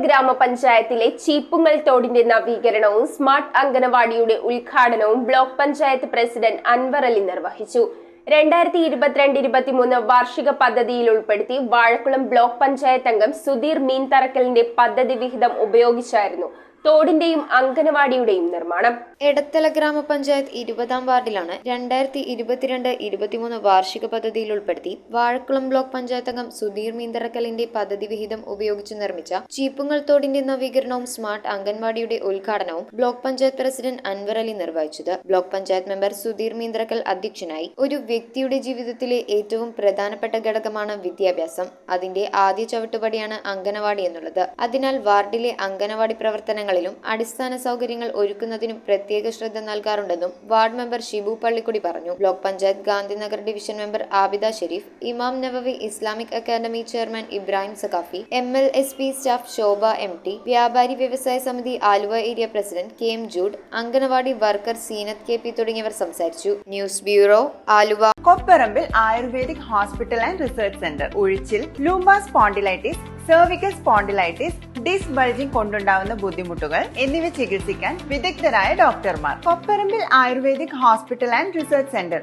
ഗ്രാമപഞ്ചായത്തിലെ ചീപ്പുങ്ങൽ തോടിന്റെ നവീകരണവും സ്മാർട്ട് അംഗനവാടിയുടെ ഉദ്ഘാടനവും block panchayat president Anwar Ali നിർവഹിച്ചു. 2022-23 വാർഷിക പദ്ധതിയിൽ ഉൾപ്പെടുത്തി വാഴക്കുളം ബ്ലോക്ക് പഞ്ചായത്ത് അംഗം സുധീർ മീൻതറക്കലിന്റെ പദ്ധതി വിഹിതം ഉപയോഗിച്ചായിരുന്നു തോടിന്റെയും അംഗനവാടിയുടെയും നിർമ്മാണം. എടത്തല ഗ്രാമപഞ്ചായത്ത് 20-ാം വാർഡിലാണ് 2022-23 വാർഷിക പദ്ധതിയിൽ ഉൾപ്പെടുത്തി വാഴക്കുളം ബ്ലോക്ക് പഞ്ചായത്ത് അംഗം സുധീർ മീൻതറക്കലിന്റെ പദ്ധതി വിഹിതം ഉപയോഗിച്ച് നിർമ്മിച്ച ചീപ്പുങ്ങൽ തോടിന്റെ നവീകരണവും സ്മാർട്ട് അംഗൻവാടിയുടെ ഉദ്ഘാടനവും ബ്ലോക്ക് പഞ്ചായത്ത് പ്രസിഡന്റ് അൻവർ അലി നിർവഹിച്ചത്. ബ്ലോക്ക് പഞ്ചായത്ത് മെമ്പർ സുധീർ മീൻതറക്കൽ അധ്യക്ഷനായി. ഒരു വ്യക്തിയുടെ ജീവിതത്തിലെ ഏറ്റവും പ്രധാനപ്പെട്ട ഘടകമാണ് വിദ്യാഭ്യാസം. അതിന്റെ ആദ്യ ചവിട്ടുപടിയാണ് അംഗനവാടി എന്നുള്ളത്. അതിനാൽ വാർഡിലെ അംഗനവാടി പ്രവർത്തനങ്ങൾ അടിസ്ഥാന സൗകര്യങ്ങൾ ഒരുക്കുന്നതിനും പ്രത്യേക ശ്രദ്ധ നൽകാറുണ്ടെന്നും വാർഡ് മെമ്പർ ഷിബു പള്ളിക്കുടി പറഞ്ഞു. Block panchayat Gandhinagar division member Abida Sharif, Imam Nawawi Islamic Academy chairman Ibrahim Saqafi, MLSP staff Shobha MT, Vyapari Vyavasaya Samithi Aluva area president KM Jude, anganwadi worker Seenath KP തുടങ്ങിയവർ സംസാരിച്ചു. News bureau, Aluva. Kopparambil Ayurvedic Hospital and Research Centre. ഉഴിച്ചിൽ, lumbar spondylitis, cervical spondylitis, disc bulging കൊണ്ടുണ്ടാവുന്ന ബുദ്ധിമുട്ടുകൾ എന്നിവ ചികിത്സിക്കാൻ വിദഗ്ധരായ ഡോക്ടർമാർ. Kopparambil Ayurvedic Hospital and Research centre,